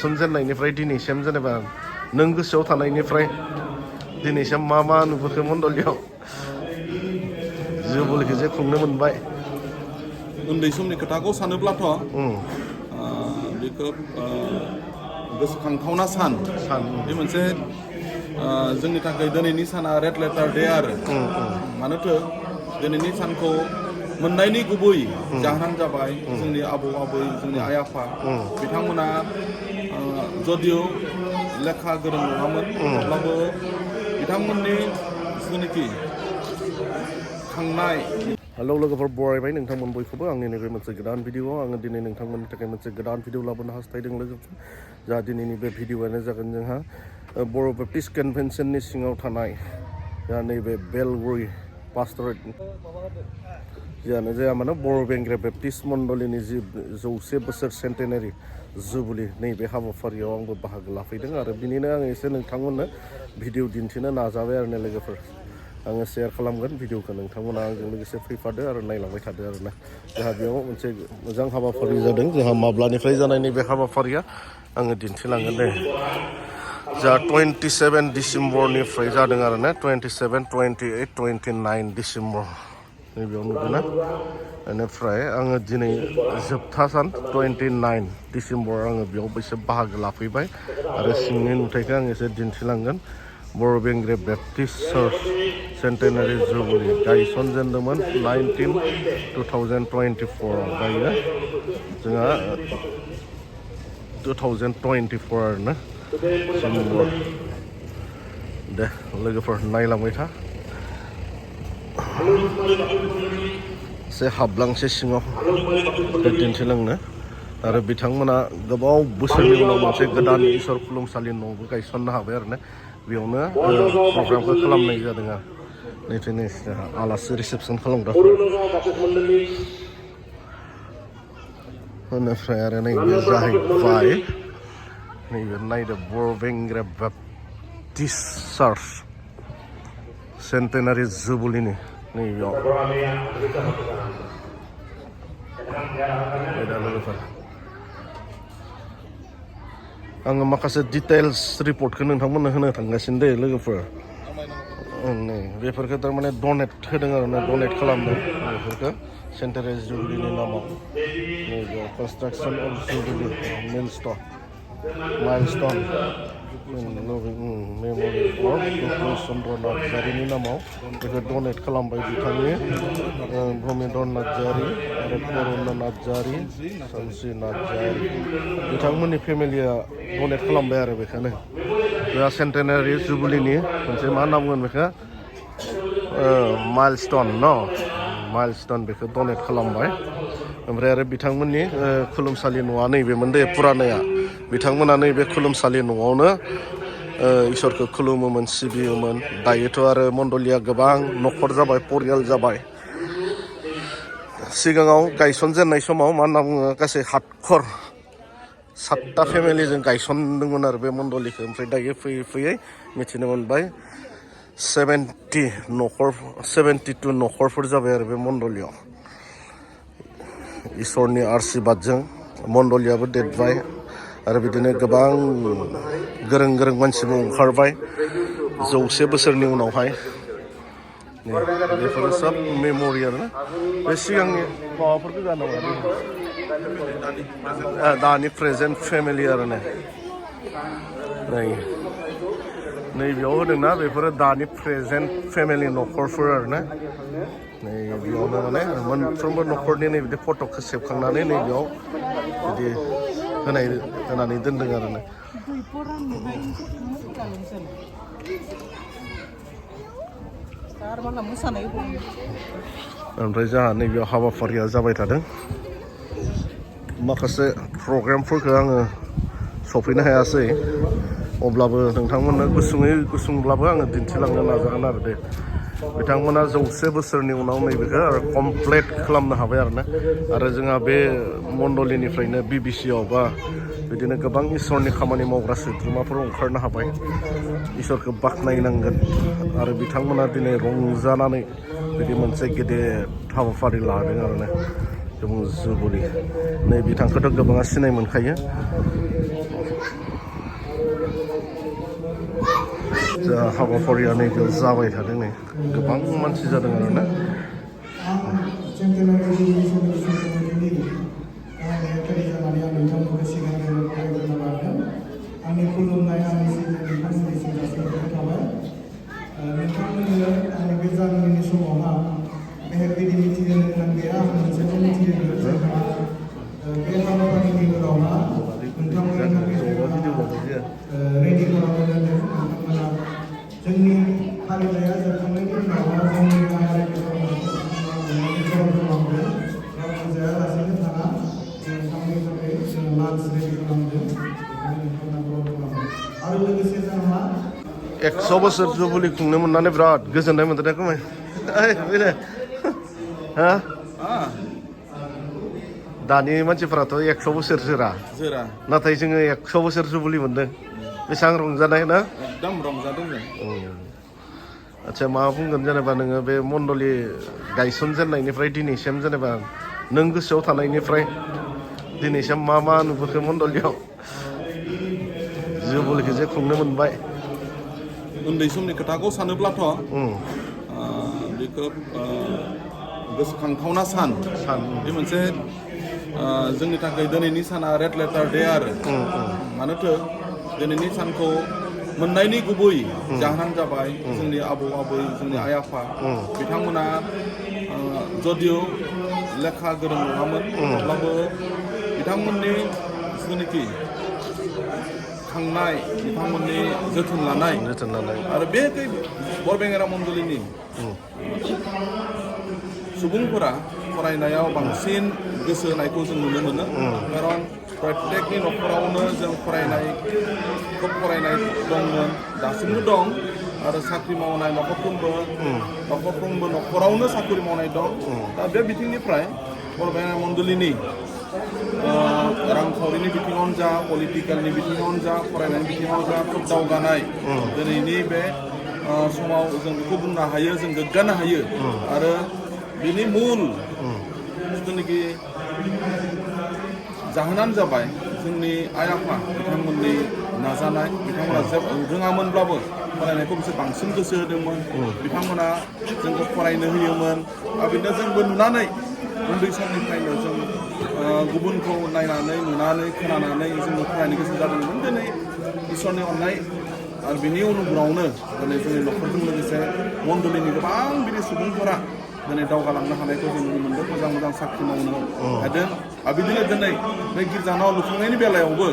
गायसनजेननायनिफ्राय दिनैसिम जेनेबा नों गोसोआव थानायनिफ्राय दिनैसिम मा मा नुबोखो मण्डलियाव जुबुलिखौ जे खुंनो मोनबाय उन्दै समनि खोथाखौ सानोब्लाथ' बेखौ गोसोखांथावना सान बे मोनसे जोंनि थाखाय दिनैनि साना रेड लेटार डे आरो मानोथो दिनैनि सानखौ मोननायनि गुबै जाहोनानो जाबाय जोंनि आबौ आबै जोंनि आइ आफा बिथांमोना जदिअ लेखा गोरों नङामोन अब्लाबो बिथांमोननि जिथुनाखि खांनाय हेलौ लोगोफोर बरायबाय नोंथांमोन बयखौबो आंनि नैबे मोनसे गोदान भिडिअ'आव आङो दिनै नोंथांमोननि थाखाय मोनसे गोदान भिडिअ लाबोनो हास्थायदों लोगोफोर जा दिनैनि बे भिडिअ'आनो जागोन जोंहा बर' बेप्टिस्ट कनभेन्सननि सिङाव थानाय जा नैबे बेलगुरि पास्टरेट जियानो जाया मानो बर'बेंग्रा बेप्टिस्ट मण्डलिनि जि 100 बोसोर सेन्टेनारि जुबुलि नैबे हाबाफारियाव आंबो बाहागो लाफैदों आरो बिनिनो आङो एसे नोंथांमोननो भिडिअ दिन्थिनो नाजाबाय आरो लोगोफोर आङो शेयार खालामगोन भिडिअखौ नोंथांमोना आंजों लोगोसे फैफादो आरो नायलांबाय थादो आरोना जोंहा बेयाव मोनसे मोजां हाबाफारि जादों जोंहा माब्लानिफ्राय जानाय नैबे हाबाफारिया आङो दिन्थिलांगोन दे जा 27 डिसेम्बरनिफ्राय जादों आरोना 27, 28, 29 डिसेम्बर नैबेयाव नुदोंना बेनिफ्राय आङो दिनै जोबथा सान 29 डिसेम्बर आङो बेयाव एसे बाहागो लाफैबाय आरो सिंनि नुथायखौ आं एसे दिन्थिलांगोन बर'बेंग्रा बेप्टिस्ट चार्च सेन्टेनारि जुबुलि गायसनजेनदोंमोन 2024 दायो जोंहा 2024 आरोना डिसेम्बर दे लोगोफोर नायलांबाय था एसे हाबलांसै सिङाव दिन्थिलांनो आरो बिथांमोना गोबाव बोसोरनि उनाव मोनसे गोदान इसोर खुलुमसालि न'बो गायसननो हाबाय आरोना बेयावनो प्रग्रामखौ खालामनाय जादों आरो नैथिनै आलासि रिसेपसन खालामग्राफोर बेनिफ्राय आरो नैबे जाहैबाय नैबे नायदो बर'बेंग्रा बेप्टिस्ट चार्च सेन्टेनारि जुबुलिनि नैबेयाव लोगोफोर आङो माखासे डिटेल्स रिपर्टखौ नोंथांमोननो होनो थांगासिनो दे लोगोफोर नै बेफोरखौ थारमाने डनेट होदों आरो ना डनेट खालामदों बेफोरखौ सेन्टेनारि जुबुलिनि नामाव नैबे construction of jubilee milestone memorial of doctor Chandra नार्जारिनि नामाव बेखौ डनेट खालामबाय बिथांनि भुमिधर नार्जारि आरो करुना नार्जारि सानस्रि नार्जारि बिथांमोननि फेमिलिया डनेट खालामबाय आरो बेखौनो जोंहा सेन्टेनारि जुबुलिनि मोनसे मा होनना बुंगोन बेखौ माइलस्टन बेखौ डनेट खालामबाय ओमफ्राय आरो बिथांमोननि खुलुमसालि न'आ नैबेमोन दे पुरानाया बिथांमोना नैबे खुलुमसालि न'आवनो इसोरखौ खुलुमोमोन सिबियोमोन दायोथ' आरो मण्डलिया गोबां न'खर जाबाय परियाल जाबाय सिगाङाव गायसनजेननाय समाव मा होनना बुङो गासै 7 फेमिलिजों गायसनदोंमोन आरो बे मण्डलिखौ ओमफ्राय दायो फैयै फैयै मिथिनो मोनबाय 72 न'खरफोर जाबाय आरो बे मण्डलियाव इसोरनि आशीर्बादजों मण्डलियाबो देरबाय आरो बिदिनो गोबां गोरों गोरों मानसिबो ओंखारबाय 100 बोसोरनि उनावहाय बेफोरो सब मेम'रियेल ना बे सिगांनि माबाफोरखौ जानो दानि प्रेजेन्ट फेमिलि आरो नैबेयाव होदोंना बेफोरो दानि प्रेजेन्ट फेमिलि न'खरफोर आरो ना नैबेयावनो माने मोनफ्रोमबो न'खरनि नैबिदि फट'खौ सेबखांनानै नैबेयाव बिदि होनानै दोनदों आरो ना ओमफ्राय जोंहा नैबेयाव हाबाफारिया जाबाय थादों माखासे प्रग्रामफोरखौ आङो सफैनो हायासै अब्लाबो नोंथांमोननो गुसुंब्लाबो आङो दिन्थिलांनो नाजागोन आरो दे बिथांमोना 100 बोसोरनि उनाव नैबेखौ आरो कमप्लिट खालामनो हाबाय आरो जोंहा बे मण्डलिनिफ्रायनो BBC-आव बा बिदिनो गोबां इसोरनि खामानि मावग्रा सोद्रोमाफोर ओंखारनो हाबाय इसोरखौ बाख्नायनांगोन आरो बिथांमोना दिनै रंजानानै बिदि मोनसे गेदेर हाबाफारि लादों आरोना जुबुलि नै बिथांखौथ' गोबाङा सिनाय मोनखायो हाबाफारिया नैबेयाव जाबाय थादों नै गोबां मानसि जादों आरोना Centenary Jubilee Centenary नेहाथारि जानानै आं नोंथांमोनखौ सिगांग्रो बरायग्रोना लादों आंनि खुलुमनाय आंनि सिबिनाय नोंथांमोननिसिम जासिहरनाय थाबाय नोंथांमोननो आंनि बे जार्निनि समावहा मेहेरगिरि मिथिहोनो गोनां गैया आं मोनसेल' मिथिहोगोन जोंहा बे हाबाफारिनि उनावहा नोंथांमोननि थाखाय रेडि खालामनो दोनदों नोंथांमोना जोंनि फालिथाया जोबखांनायनि उनावहा जोंनि गाहाय एकस' बोसोर जुबुलि खुंनो मोननानै बिराद गोजोननाय मोनदों खोमा बेनो हा दानि मानसिफोराथ' 100 बोसोर जोरा नाथाय जोङो 100 बोसोर जुबुलि मोनदों बेसेबां रंजानाय ना एकदम रंजादों आच्छा मा बुंगोन जेनेबा नोङो बे मण्डलि गायसनजेननायनिफ्राय दिनैसिम जेनेबा नों गोसोआव थानायनिफ्राय दिनैसिम मा मा नुबोखो मण्डलियाव जुबुलिखौ जे खुंनो मोनबाय उन्दै समनि खोथाखौ सानोब्लाथ' बेखौ गोसोखांथावना सान बे मोनसे जोंनि थाखाय दिनैनि साना रेड लेटार डे आरो मानोथो दिनैनि सानखौ मोननायनि गुबै जाहोनानो जाबाय जोंनि आबौ आबै जोंनि आइ आफा बिथांमोना जदिअ लेखा गोरों नङामोन अब्लाबो बिथांमोननि जिथुनाखि खांनाय बिथांमोननि जोथोन लानाय आरो बे बरबेंगेरा मण्डलिनि सुबुंफोरा फरायनायाव बांसिन गोसो होनायखौ जों नुनो मोनो खारन प्रत्येकनि न'खरावनो जों फरायनाय दंमोन दासिमबो दं आरो साख्रि मावनाय न'खरफ्रोमबो न'खरावनो साख्रि मावनाय दं दा बे बिथिंनिफ्राय बरबेंगेरा मण्डलिनि रांखावरिनि बिथिङावनो जा पलिटिकेलनि बिथिङावनो जा फरायनायनि बिथिङावनो जा खोब दावगानाय दिनैनि बे समाव जों बेखौ बुंनो हायो जों गोग्गानो हायो आरो बिनि मुल जिथुनाखि जाहोनानो जाबाय जोंनि आइ आफा बिथांमोननि नाजानाय बिथांमोना रोङामोनब्लाबो फरायनायखौ बिसोर बांसिन गोसो होदोंमोन बिथांमोना जोंखौ फरायनो होयोमोन आरो बिदिनो जोंबो नुनानै उन्दै समनिफ्रायनो जों गुबुनखौ नायनानै नुनानै खोनानानै जोंबो फरायनो गोसो जादोंमोन दिनै इसोरनि अननाय आरो बिनि अनुग्रहआवनो दिनै जोंनि न'खरजों लोगोसे मण्डलिनि गोबां बिदि सुबुंफोरा दिनै दावगालांनो हानायखौ जों नुनो मोन्दों मोजां मोजां साख्रि मावनो हादों आरो बिदिनो दिनै बे गिर्जा न' लुफुंनायनि बेलायावबो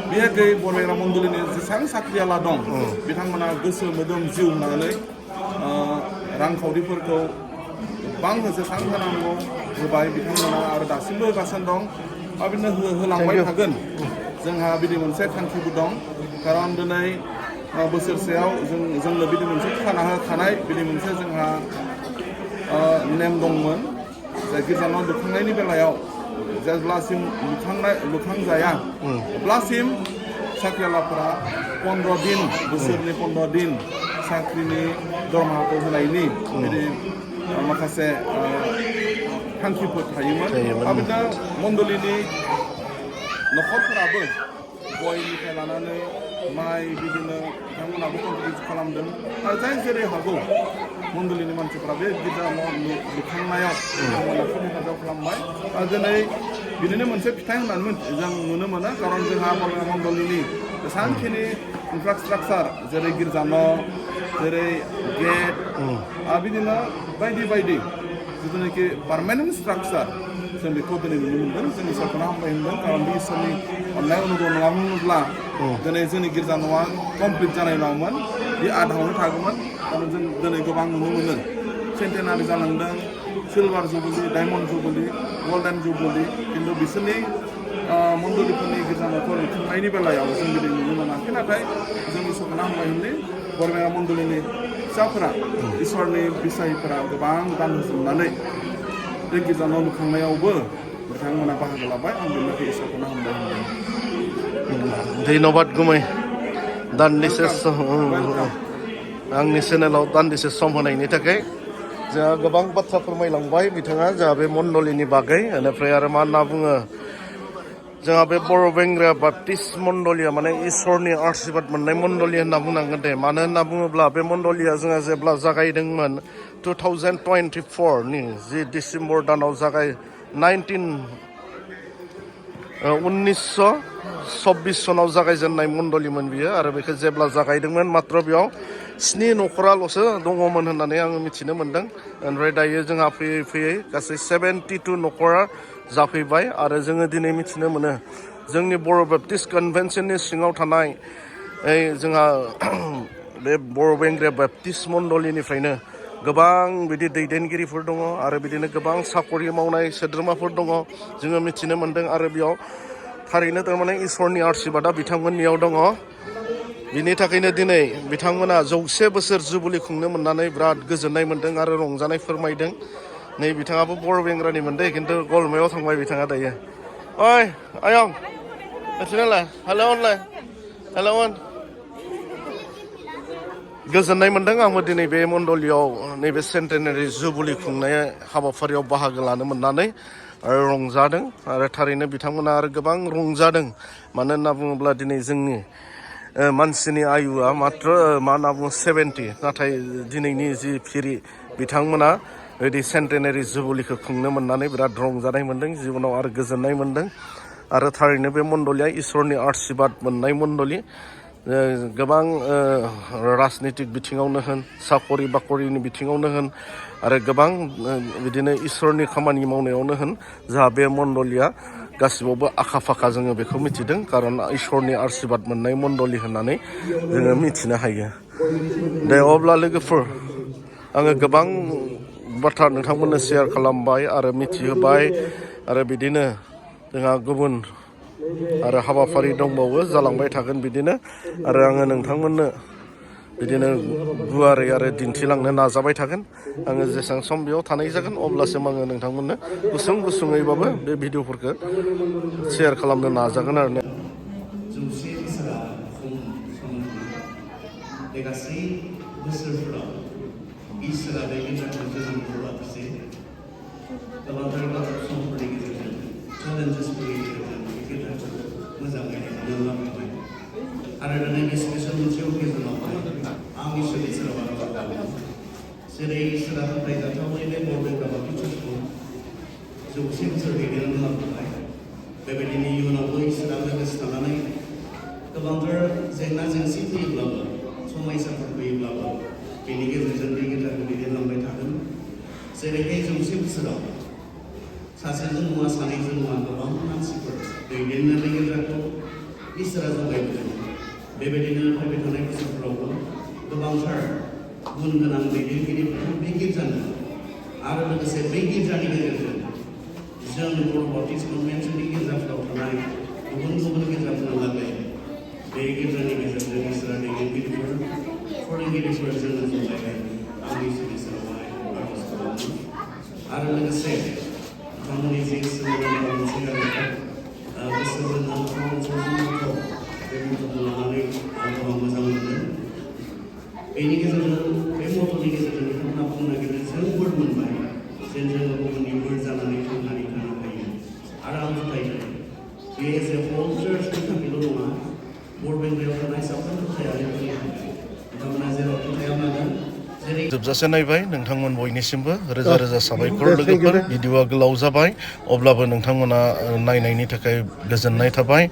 बिहेखै बरबेंगेरा मण्डलिनि जेसेबां साख्रियाला दं बिथांमोना गोसो मोदोम जिउ होनानै रांखावरिफोरखौ गोबां जेसेबां होनांगौ होबाय बिथांमोना आरो दासिमबो होगासिनो दं आरो बिदिनो होलांबाय थागोन जोंहा बिदि मोनसे थांखिबो दं खारन दिनै बोसोरसेयाव जोंनो बिदि मोनसे खाना होखानाय बिदि मोनसे जोंहा नेम दंमोन जाय गिर्जा न' लुखांनायनि बेलायाव जेब्लासिम लुखांजाया अब्लासिम साख्रियालाफोरा 15 दिन बोसोरनि 15 दिन साख्रिनि दरमाहाखौ होनायनि बिदि माखासे थांखिफोर थायोमोन आरो बिदिनो मण्डलिनि न'खरफोराबो गयनिफ्राय लानानै माइ बिदिनो बिथांमोनाबो कन्ट्रिबिउट खालामदों आरो जाय जेरै हागौ मण्डलिनि मानसिफ्रा बे गिर्जा न' लुखांनायाव बिथांमोना हेफाजाब खालामबाय आरो दिनै बिदिनो मोनसे फिथाइ होननानै जों नुनो मोनो खारन जोंहा बरबेंगेरा मण्डलिनि जेसेबांखिनि इनफ्रास्ट्राकचार जेरै गिर्जा न' जेरै गेट आरो बिदिनो बायदि बायदि जिथुनाखि पार्मानेन्ट स्ट्राकचार जों बेखौ दिनै नुनो मोनदों जों इसोरखौनो हामबाय होनदों खारन बे इसोरनि अननाय अनुग्रह नङामोनब्ला दिनै जोंनि गिर्जा न'आ कमप्लिट जानाय नङामोन बे आधायावनो थागौमोन आरो जों दिनै गोबां नुनो मोनो सेन्टेनारि जालांदों silver jubilee diamond jubilee golden jubilee खिन्थु बिसोरनि मण्डलिफोरनि गिर्जा न'खौ लुफुंनायनि बेलायाव जों दिनै नुनो मोनाखै नाथाय जों इसोरखौनो हामबाय होनदों बरबेंगेरा मण्डलिनि फिसाफोरा इसोरनि बिसायफोरा गोबां दान होजोबनानै बे गिर्जा न' लुखांनायावबो बिथांमोना बाहागो लाबाय आं बेनिफ्राय इसोरखौनो हामबाय होनदों धन्यबाद गुमै दान्दिसे आंनि चेनेलाव दान्दिसे सम होनायनि थाखाय जोंहा गोबां बाथ्रा फोरमायलांबाय बिथाङा जोंहा बे मण्डलिनि बागै बेनिफ्राय आरो मा होनना बुङो जोंहा बे बर'बेंग्रा बाप्टिस्ट मण्डलिया माने इसोरनि आशीर्बाद मोननाय मण्डलि होनना बुंनांगोन दे। मानो होनना बुङोब्ला बे मण्डलिया जोंहा जेब्ला जागायदोंमोन 2024 नि जि डिसेम्बर दानाव 1926 सनाव जागायजेननाय मण्डलिमोन बियो आरो बेखौ जेब्ला जागायदोंमोन मात्र बेयाव 7 न'खराल'सो दङमोन होननानै आङो मिथिनो मोन्दों। ओमफ्राय दायो जोंहा फैयै फैयै गासै 72 न'खरा जाफैबाय आरो जोङो दिनै मिथिनो मोनो जोंनि बर' बेप्टिस्ट कनभेन्सननि सिङाव थानाय जोंहा बे बर'बेंग्रा बेप्टिस्ट मण्डलिनिफ्रायनो गोबां बिदि दैदेनगिरिफोर दङ आरो बिदिनो गोबां साकरि मावनाय सोद्रोमाफोर दङ जोङो मिथिनो मोन्दों आरो बेयाव थारैनो थारमाने इसोरनि आशीर्बादा बिथांमोननियाव दङ। बिनि थाखायनो दिनै बिथांमोना 100 बोसोर जुबिलि खुंनो मोननानै बिराद गोजोननाय मोन्दों आरो रंजानाय फोरमायदों। नै बिथाङाबो बर'बेंग्रानि मोनदों खिन्थु गलमायाव थांबाय बिथाङा दायो। ओइ आयं नोंसिनालाय हेलौ अनलाय हेलौ अन गोजोननाय मोन्दों आंबो दिनै बे मण्डलियाव नैबे सेन्टेनारि जुबिलि खुंनाय हाबाफारियाव बाहागो लानो मोननानै आरो रंजादों आरो थारैनो बिथांमोना आरो गोबां रंजादों। मानो होनना बुङोब्ला दिनै जोंनि मानसिनि आयुआ मात्र मा होनना बुङो 70 नाथाय दिनैनि जि फिरि बिथांमोना बिदि सेन्टेनारि जुबिलिखौ खुंनो मोननानै बिराद रंजानाय मोन्दों जिबनाव आरो गोजोननाय मोन्दों आरो थारैनो बे मण्डलिया इसोरनि आशीर्बाद मोननाय मण्डलि। गोबां राजनितिक बिथिङावनो होन साकरि बाकरिनि बिथिङावनो होन आरो गोबां बिदिनो इसोरनि खामानि मावनायावनो होन जोंहा बे मण्डलिया गासिबावबो आखा फाखा जोङो बेखौ मिथिदों खारन इसोरनि आशीर्बाद मोननाय मण्डलि होननानै जोङो मिथिनो हायो। दे अब्ला लोगोफोर आङो गोबां बाथ्रा नोंथांमोननो शेयार खालामबाय आरो मिथिहोबाय आरो बिदिनो जोंहा गुबुन आरो हाबाफारि दंबावो जालांबाय थागोन बिदिनो आरो आङो नोंथांमोननो बिदिनो गुवारै आरो दिन्थिलांनो नाजाबाय थागोन। आङो जेसेबां सम बेयाव थानाय जागोन अब्लासिम आङो नोंथांमोननो गुसुङैबाबो बे भिडिअफोरखौ शेयार खालामनो नाजागोन आरो। जौसे बोसोरा बे गासै बोसोरफोराव इसोरा बे गिर्जाखौ जोनोम होआखिसै गोबांथार समफोरनि गेजेरजों चेलेन्जेसफोरनि गेजेरजों बे गिर्जाखौ मोजाङै दैदेनलांबाय आरो दिनै बे स्पेसियेल मोनसे अकेजनावहाय आं इसोरनि सेराव आर'ज गाबो जेरै इसोरा फोथायजाथावै बे बर'बेंग्रा बाप्टिस्ट चार्चखौ 100 बोसोर दैदेनलांबाय बेबायदिनो इयुनावबो इसोरा लोगोसे थानानै गोबांथार जेंना जेंसि फैयोब्लाबो समयसाफोर फैयोब्लाबो बेनि गेजेरजों बे गिर्जाखौ दैदेनलांबाय थागोन। जेरैहाय 100 बोसोराव सासेजों नङा सानैजों नङा गोबां मानसिफोर दैदेननो बे गिर्जाखौ इसोरा जगायबोदों बेबायदिनो फैबाय थानाय बोसोरफोरावबो गोबांथार गुन गोनां दैदेनगिरिफोर बे गिर्जानो आरो लोगोसे बे गिर्जानि गेजेरजों जों बर' बाप्टिस्ट कनभेन्सननि गिर्जाफोराव थानाय गुबुन गुबुन गिर्जाफोरहालागै बे गिर्जानि गेजेरजों इसोरा दैदेनगिरिफोर फोरोंगिरिफोर जोंनो जगायबाय आंनि इसोरनि सेरावहाय आर'ज खालामो आरो लोगोसे बिथांमोननि जि सोलोंनाय मोनसे गोसो गोनां मोनसे बे मथ'खौ लानानै आं गोबां मोजां मोनदों। बेनि गेजेरजों बे मथ'नि गेजेरजों बिथांमोना बुंनो नागिरदों जों बोर मोनबाय जेन जोङो गुबुननि बोर जानानै थांनानै थानो हायो आरो आं फोथायदों बे एज ए होल चार्चनि थाखायल' नङा बर'बेंग्रायाव थानाय साफ्रोमबो थायारिफोरनि थाखाय बिथांमोना जेराव फोथायाब्लानो जेरै जोबजासे नायबाय नोंथांमोन बयनिसिमबो रोजा रोजा साबायखर लोगोफोर भिडिअआ गोलाव जाबाय अब्लाबो नोंथांमोना नायनायनि थाखाय गोजोननाय थाबाय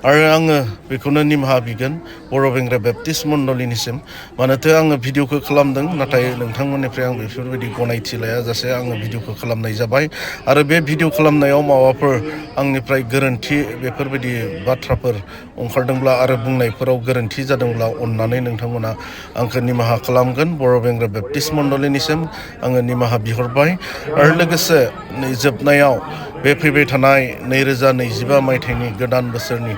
आरो आङो बेखौनो निमाहा बिगोन बर'बेंग्रा बेप्टिस्ट मण्डलिनिसिम मानोथो आङो भिडिअखौ खालामदों नाथाय नोंथांमोननिफ्राय आं बेफोरबायदि गनायथि लायाजासे आङो भिडिअखौ खालामनाय जाबाय आरो बे भिडिअ खालामनायाव माबाफोर आंनिफ्राय गोरोन्थि बेफोरबायदि बाथ्राफोर ओंखारदोंब्ला आरो बुंनायफोराव गोरोन्थि जादोंब्ला अननानै नोंथांमोना आंखौ निमाहा खालामगोन। बर'बेंग्रा बेप्टिस्ट मण्डलिनिसिम आङो निमाहा बिहरबाय आरो लोगोसे जोबनायाव बे फैबाय थानाय 2025 मायथाइनि गोदान बोसोरनि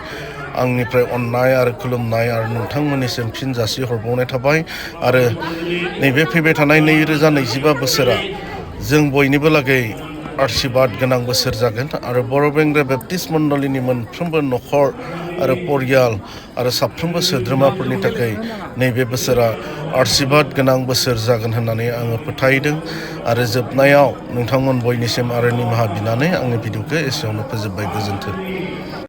आंनिफ्राय अननाय आरो खुलुमनाय आरो नोंथांमोननिसिम फिन जासि हरबावनाय थाबाय आरो नैबे फैबाय थानाय 2025 बोसोरा जों बयनिबो लागै आशीर्बाद गोनां बोसोर जागोन आरो बर'बेंग्रा बेप्टिस्ट मण्डलिनि मोनफ्रोमबो न'खर आरो परियाल आरो साफ्रोमबो सोद्रोमाफोरनि थाखाय नैबे बोसोरा आशीर्बाद गोनां बोसोर जागोन होननानै आङो फोथायदों आरो जोबनायाव नोंथांमोन बयनिसिम आरो निमाहा बिनानै आंनि भिडिअखौ एसेयावनो फोजोबबाय। गोजोन्थों।